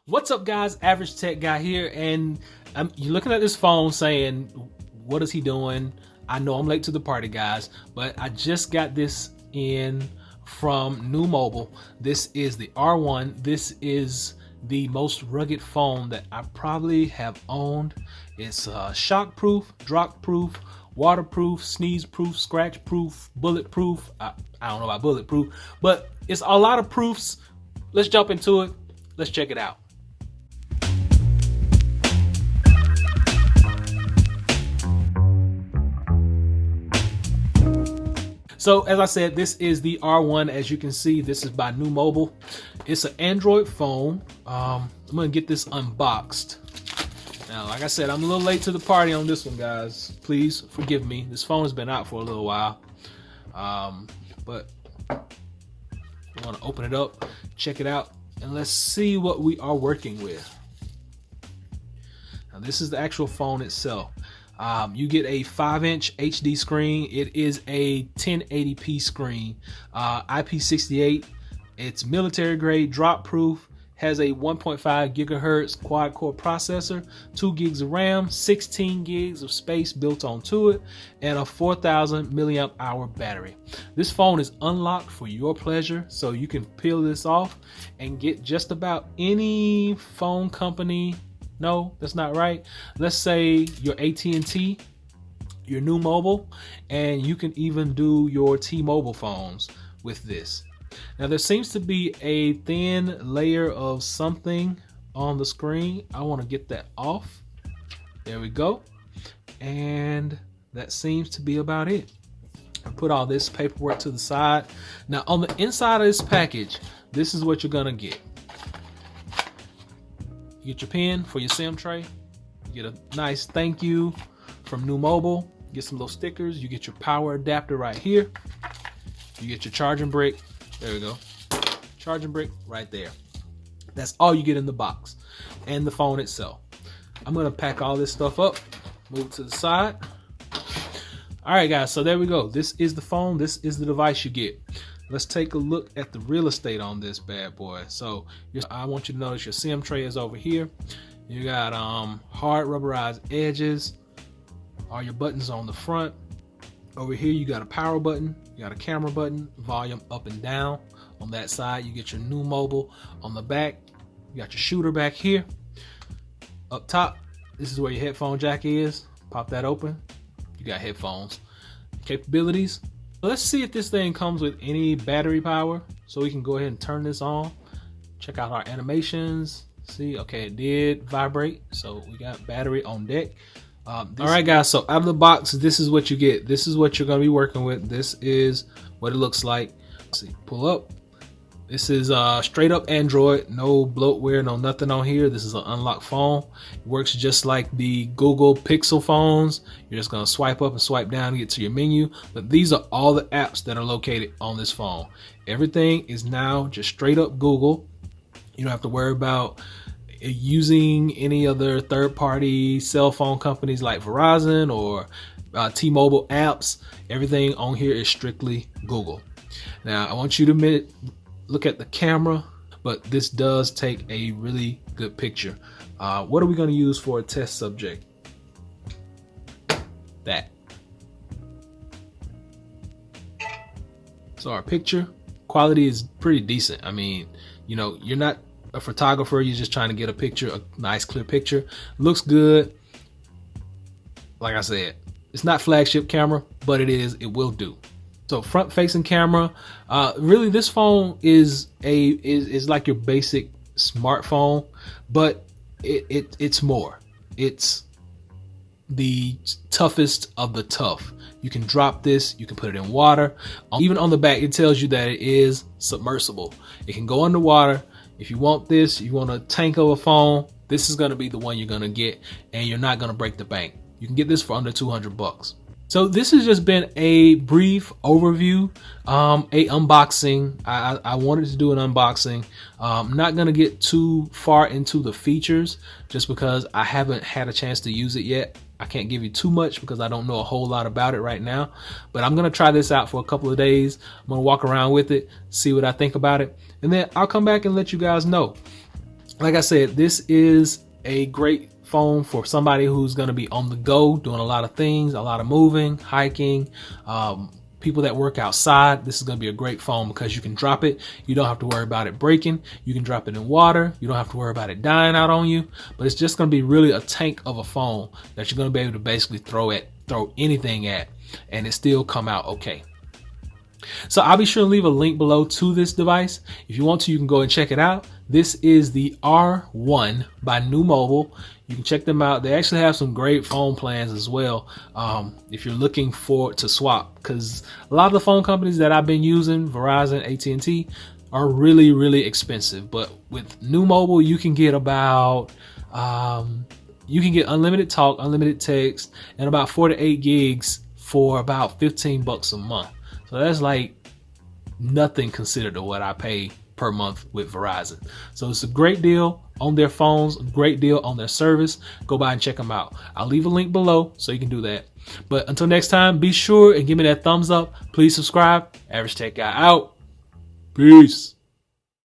What's up, guys? Average Tech Guy here, and you're looking at this phone saying, what is he doing? I know I'm late to the party, guys, but I just got this in from New Mobile. This is the R1. This is the most rugged phone that I probably have owned. It's shock proof, drop proof, waterproof, sneeze proof, scratch proof, bulletproof. I don't know about bulletproof, but it's a lot of proofs. Let's jump into it. Let's check it out. So as I said, this is the R1. As you can see, this is by New Mobile. It's an Android phone. I'm gonna get this unboxed. Now, like I said, I'm a little late to the party on this one, guys. Please forgive me. This phone has been out for a little while. But I want to open it up, check it out, and let's see what we are working with. Now, this is the actual phone itself. You get a 5-inch HD screen. It is a 1080p screen, IP68. It's military grade, drop proof, has a 1.5 gigahertz quad core processor, 2 gigs of RAM, 16 gigs of space built onto it, and a 4,000 milliamp hour battery. This phone is unlocked for your pleasure, so you can peel this off and get just about any phone company. No, that's not right. Let's say your AT&T, your New Mobile, and you can even do your T-Mobile phones with this. Now, there seems to be a thin layer of something on the screen. I want to get that off. There we go. And that seems to be about it. I put all this paperwork to the side. Now, on the inside of this package, this is what you're going to get. You get your pen for your SIM tray. You get a nice thank you from New Mobile. You get some little stickers. You get your power adapter right here. You get your charging brick. There we go. Charging brick right there. That's all you get in the box. And the phone itself. I'm going to pack all this stuff up. Move to the side. Alright, guys. So there we go. This is the phone. This is the device you get. Let's take a look at the real estate on this bad boy. So I want you to notice your SIM tray is over here. You got hard rubberized edges. All your buttons on the front. Over here you got a power button. You got a camera button, volume up and down. On that side you get your New Mobile. On the back you got your shooter back here. Up top, this is where your headphone jack is. Pop that open. You got headphones. Capabilities. Let's see if this thing comes with any battery power, so we can go ahead and turn this on. Check out our animations. See, okay, it did vibrate, so we got battery on deck. All right, guys, so out of the box, this is what you get. This is what you're going to be working with. This is what it looks like. Let's see, pull up. This is straight up Android, no bloatware, no nothing on here. This is an unlocked phone. It works just like the Google Pixel phones. You're just gonna swipe up and swipe down to get to your menu. But these are all the apps that are located on this phone. Everything is now just straight up Google. You don't have to worry about using any other third-party cell phone companies like Verizon or T-Mobile apps. Everything on here is strictly Google. Now, I want you to look at the camera, but this does take a really good picture. What are we going to use for a test subject? That. So our picture quality is pretty decent. I mean, you know, you're not a photographer, you're just trying to get a picture, a nice clear picture. Looks good. Like I said, it's not flagship camera, but it will do. So front facing camera, really this phone is like your basic smartphone, but it's more. It's the toughest of the tough. You can drop this, you can put it in water. Even on the back, it tells you that it is submersible. It can go underwater. If you want this, you want a tank of a phone, this is going to be the one you're going to get, and you're not going to break the bank. You can get this for under 200 bucks. So this has just been a brief overview, a unboxing. I wanted to do an unboxing. I'm not going to get too far into the features just because I haven't had a chance to use it yet. I can't give you too much because I don't know a whole lot about it right now, but I'm going to try this out for a couple of days. I'm going to walk around with it, see what I think about it, and then I'll come back and let you guys know. like I said, this is a great phone for somebody who's going to be on the go, doing a lot of things, a lot of moving, hiking, people that work outside. This is going to be a great phone because you can drop it. You don't have to worry about it breaking. You can drop it in water. You don't have to worry about it dying out on you. But it's just going to be really a tank of a phone that you're going to be able to basically throw anything at, and it still come out okay. So I'll be sure to leave a link below to this device. If you want to, you can go and check it out. This is the R1 by New Mobile. You can check them out. They actually have some great phone plans as well, if you're looking to swap, because a lot of the phone companies that I've been using, Verizon, AT&T, are really, really expensive. But with New Mobile, you can get about you can get unlimited talk, unlimited text, and about 4 to 8 gigs for about $15 a month. So that's like nothing considered to what I pay per month with Verizon. So it's a great deal on their phones, a great deal on their service. Go by and check them out. I'll leave a link below so you can do that. But until next time, be sure and give me that thumbs up. Please subscribe. Average Tech Guy out. Peace.